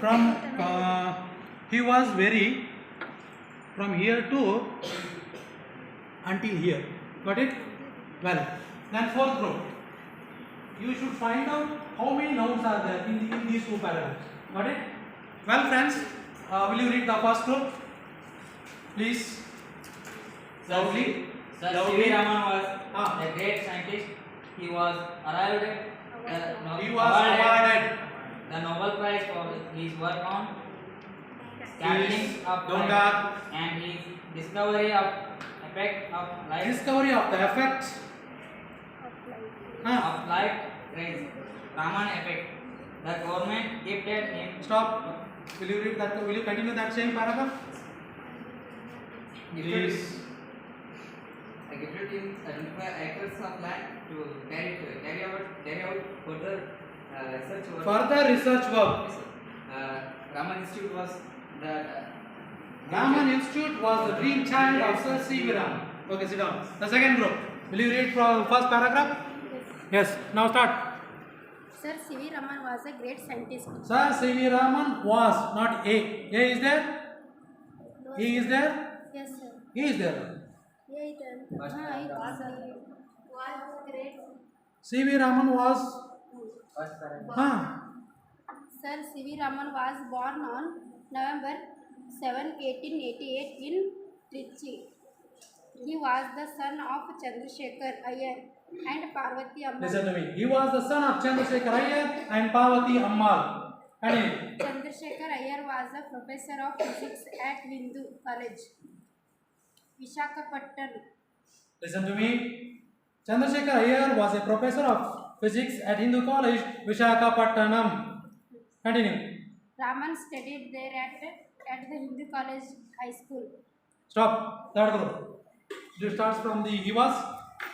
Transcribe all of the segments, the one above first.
from he was very from here to until here. Got it? Well, then fourth group. You should find out how many nouns are there in these two paragraphs. Got it? Well, friends, will you read the first group, please? Loudly. Sir, C.V. Raman was a great scientist. He was awarded the Nobel Prize for his work on scattering of light and his discovery of effect of light. Discovery of the effect of light rays. Raman effect. The government gifted him. Stop. Will you read that? Will you continue that same paragraph? Please. I gifted him 75 acres of land to carry out further research work. Further research work. Raman Institute was the Raman Institute was the dream child of Sir C.V. Raman. Okay, sit down. The second group. Will you read from first paragraph? Yes. Now start. Sir C.V. Raman was a great scientist. Sir C.V. Raman was, not A. A is there? He is there? Yes, sir. He is there. Yeah, it was great. C.V. Raman was. Sir C.V. Raman was born on November 7, 1888 in Trichy. He was the son of Chandrasekhar Iyer and Parvati Ammal. Listen to me. He was the son of Chandrasekhar Iyer and Parvati Ammal. And Chandrasekhar Iyer was a professor of physics at Hindu College, Visakhapatnam. listen to me. Chandrasekhar Iyer was a professor of physics at Hindu College, Visakhapatnam. Continue. Raman studied there at the Hindu College High School. Stop. Third group. It starts from the he was.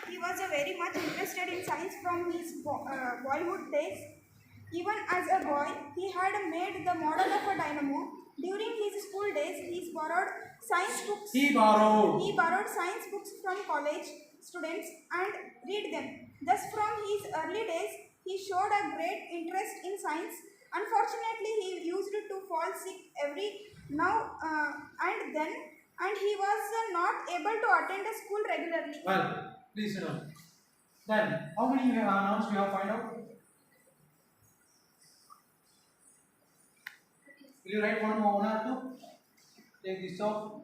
He was very much interested in science from his boyhood days. Even as a boy, he had made the model of a dynamo. During his school days, he borrowed science books. He borrowed. He borrowed science books from college students and read them. Thus, from his early days, he showed a great interest in science. Unfortunately, he used to fall sick every now and then, and he was not able to attend a school regularly. Well, please sit down. Then, how many nouns we have find out? Will you write one or two? Take this off.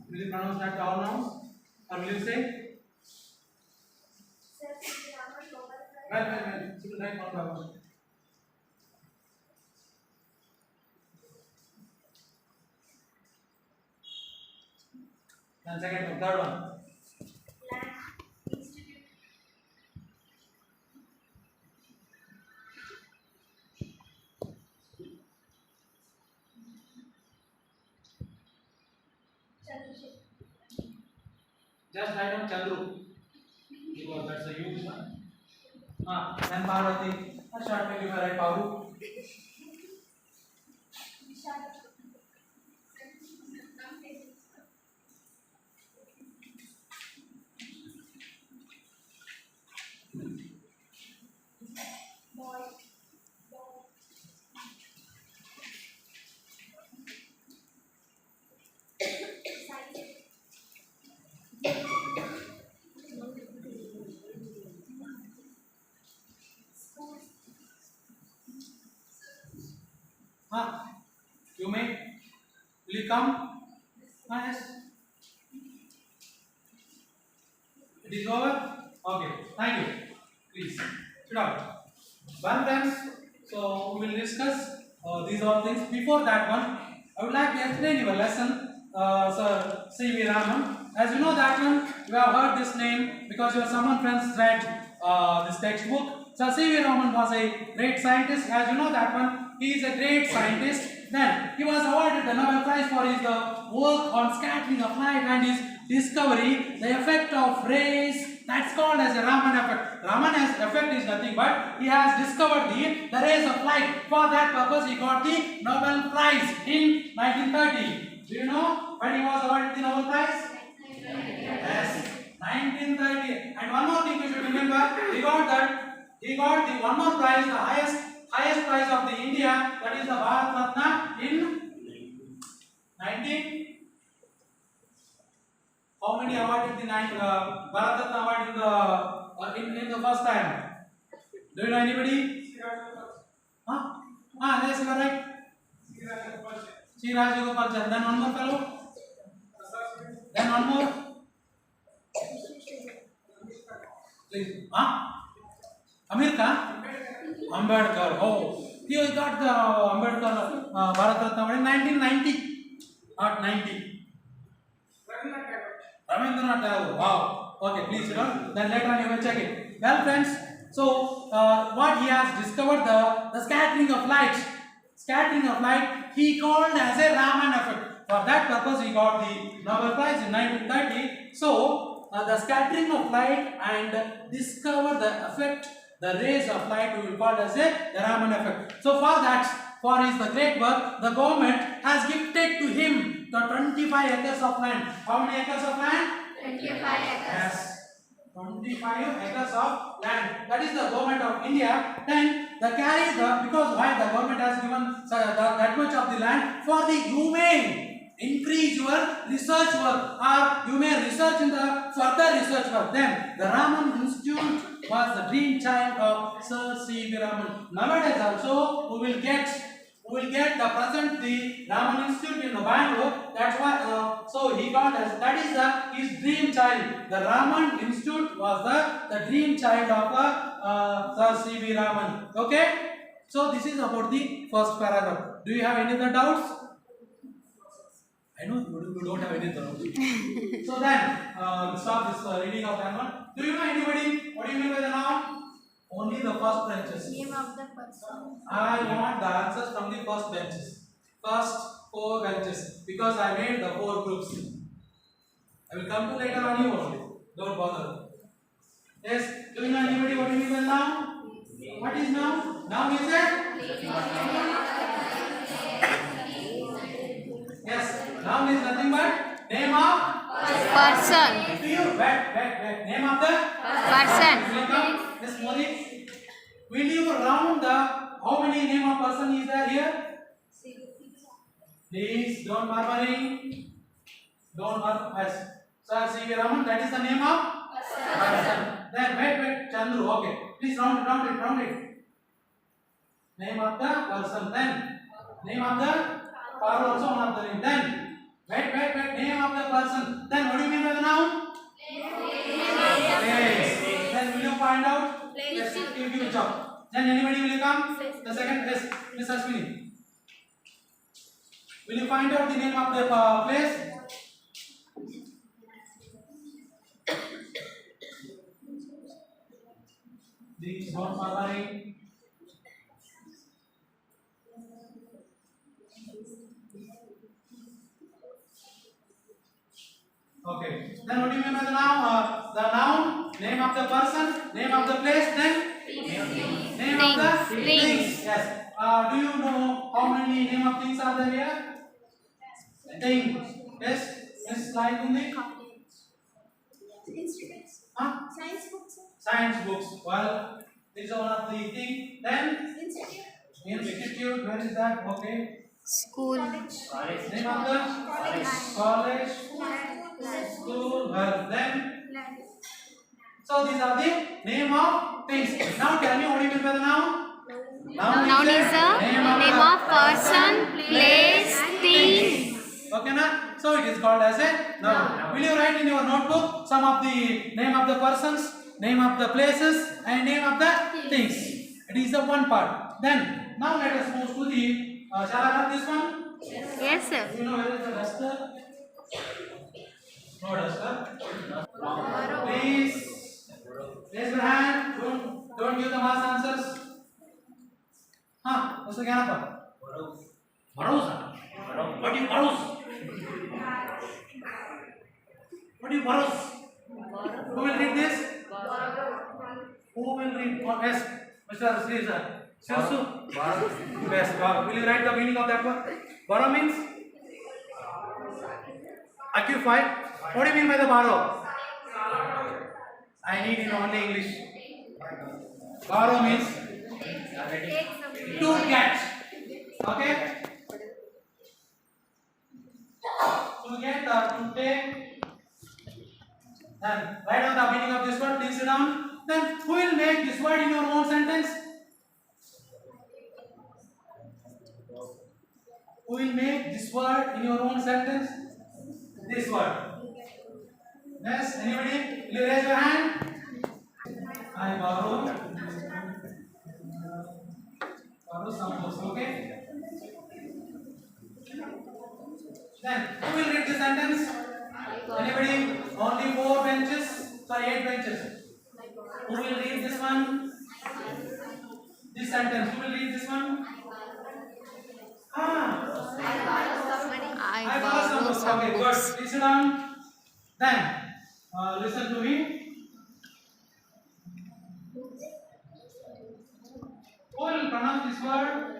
Will you pronounce that all nouns? Or will you say? Well. So write one by one. Then second one, third one. Just write down Chandru because that's a huge one. Then Parvati. A short name you may write Paru. You may. Will you come? Yes. It is over? Okay. Thank you. Please sit down. Well, friends, so we will discuss these all things. Before that one, I would like to explain you a lesson, Sir C.V. Raman. As you know that one, you have heard this name because your someone friends read this textbook. Sir C.V. Raman was a great scientist. As you know that one, he is a great scientist. Then he was awarded the Nobel Prize for his work on scattering of light and his discovery, the effect of rays. That's called as a Raman effect. Raman effect is nothing but he has discovered the rays of light. For that purpose, he got the Nobel Prize in 1930. Do you know when he was awarded the Nobel Prize? Yes, 1930. And one more thing you should remember, he got the one more prize, the highest highest prize of the India, that is the Bharat Ratna in 19. How many awarded the Bharat Ratna award in the first time? Do you know anybody? Huh? Yes, you are right. Sri Rajagopal Chand. Then one more fellow. Then one more. Please. Amir Khan? Ambedkar. Oh, he got the Ambedkar Bharat Ratna award in 1990, not 90. Rabindranath Tagore. Wow. Okay, please sit down. Then later on you will check it. Well, friends, so what he has discovered, the scattering of light. Scattering of light he called as a Raman effect. For that purpose he got the Nobel Prize in 1930. So the scattering of light and discover the effect, the rays of light we will call as a the Raman effect. So for that, for his the great work, the government has gifted to him the 25 acres of land. How many acres of land? 25 acres. Yes. 25 acres of land. That is the government of India. Then because why the government has given that much of the land, for the you may increase your research work, or you may research in the further research work. Then the Raman Institute was the dream child of Sir C.V. Raman. Nowadays also we will get the present the Raman Institute in Bangalore. That's why so he got as that is his dream child. The Raman Institute was the dream child of Sir C.V. Raman. Okay, so this is about the first paragraph. Do you have any other doubts? I know you don't have any doubts. So then we'll stop this reading of that one. Do you know anybody? What do you mean by the noun? Only the first benches. Name of the person. I want the answers from the first benches. First 4 benches. Because I made the 4 groups. I will come to later on you only. Don't bother. Yes. Do you know anybody what do you mean by noun? What is noun? Noun is it? Yes. Noun is nothing but name of Person. do you wait. Name of the Person. will come. Yes, Modi. Will you round the how many name of person is there here? Please don't murmuring. Don't murmur. Yes. Sir C.V. Raman, that is the name of person. Then wait, Chandru. Okay. Please round it. Name of the person. Then name of the power also one of the name. Then wait. Name of the person. Then what do you mean by the noun? Place. Then will you find out? Yes, give you a job. Then anybody will come? The second, yes, Miss Ashwini. Will you find out the name of the place? These don't following. Okay. Then what do you mean by the noun? The noun, name of the person, name of the place, then name of the things. Yes. Do you know how many name of things are there here? Things. Yes. Miss Laikundi? Instruments. Science books. Science books. Well, this is one of the things. Then institute. Where is that? Okay. School. Name of the college. School. Well, then. So these are the name of things. Now tell me what do you mean by the noun? Noun is a name of person, place, thing. Okay, na? So it is called as a noun. Will you write in your notebook some of the name of the persons, name of the places, and name of the things? It is the one part. Then now let us move to the. Shall I have this one? Yes, sir. Do you know where is the duster? No duster. Please raise your hand. Don't give the mass answers. Mr. Ganappa. Borrows. What do you borrow? What do you borrow? Who will read this? Who will read? Yes, Mr. Sriza. Sirsu. Yes. Will you write the meaning of that one? Borrow means occupy. What do you mean by the borrow? I need in only English. Borrow means To get. Okay. To get or to take. Then write down the meaning of this word. Please sit down. Then who will make this word in your own sentence? Who will make this word in your own sentence? This word. Yes, anybody? Will you raise your hand? I borrow some books, okay? Then, who will read the sentence? Anybody? Only 4 benches? Sorry, 8 benches. Who will read this one? This sentence. Who will read this one? I borrow some books. Okay, good. Please sit down. Then, listen to me. Who will pronounce this word?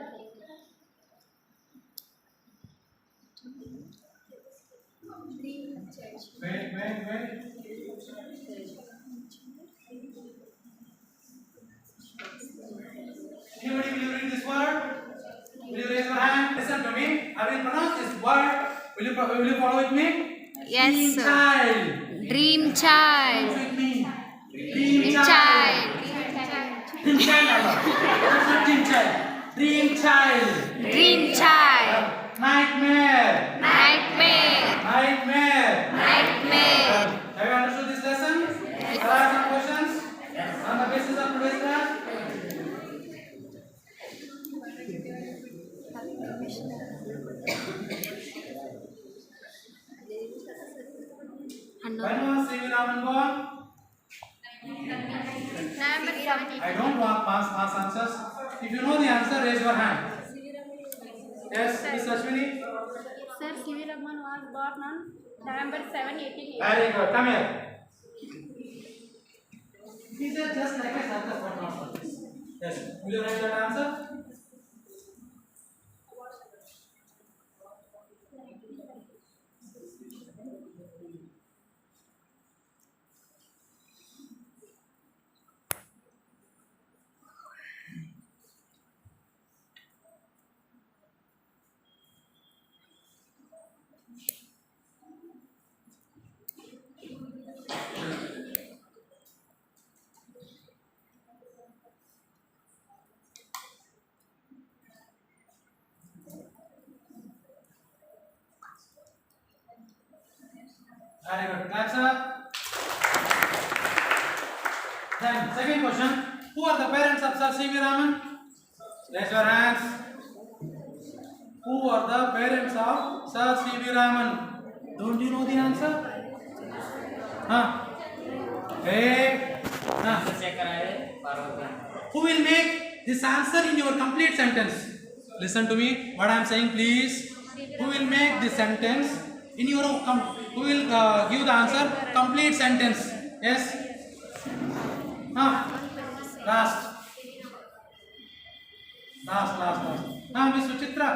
Wait. Anybody will you read this word? Will you raise your hand? Listen to me. I will pronounce this word. Will you follow with me? Yes, Dream sir. child. Dream Follow child. with me. Dream child. Dream child. That's not dream child. Dream child. Dream child. Nightmare. Nightmare. Nightmare. Nightmare. Have you understood this lesson? There are some questions on the basis of today's class. When was C.V. Raman born? I don't want past answers. If you know the answer, raise your hand. Yes, Miss Ashwini. Sir, C.V. Raman was born on November 7, 1880. Very good. Come here. These are just like a circus, but not circus. Yes. Will you write that answer? Very good. Claps up. Then, second question. Who are the parents of Sir C.V. Raman? Raise your hands. Who are the parents of Sir C.V. Raman? Don't you know the answer? Huh? Hey. Huh? Chandrasekhar Iyer, Parvati. Who will make this answer in your complete sentence? Listen to me. What I am saying, please. Who will make this sentence in your who will give the answer complete sentence? Yes. Last. Miss Suchitra.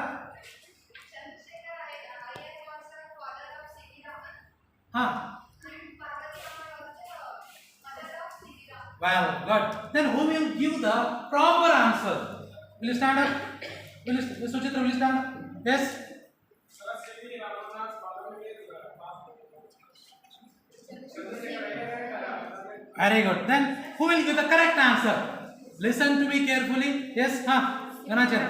Well, good. Then who will give the proper answer? Will you stand up? Miss Suchitra, will you stand up? Yes. Very good. Then who will give the correct answer? Listen to me carefully. Yes. Ganachara.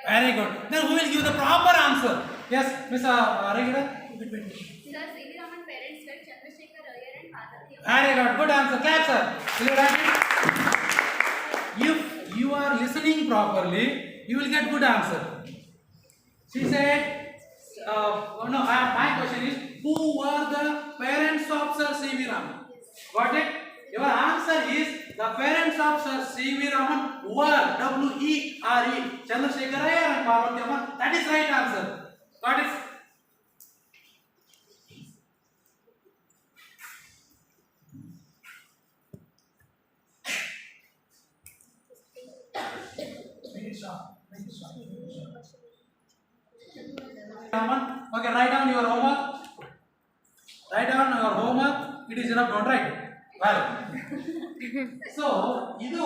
Very good. Then who will give the proper answer? Yes, Miss Regula. Sir, C.V. Raman parents were Chandrasekhar Iyer and Parvati. Very good. Good answer. Clap, sir. Will you write it? If you are listening properly, you will get good answer. She said, my question is, who were the parents of Sir C.V. Raman? Got it? Your answer is, the parents of Sir C.V. Raman were W-E-R-E, Chandrasekhar Iyer and Parvati Amman. That is right answer. Got it? Okay, write down your homework. Write down your homework. It is enough, don't write. Well, So, ಇದು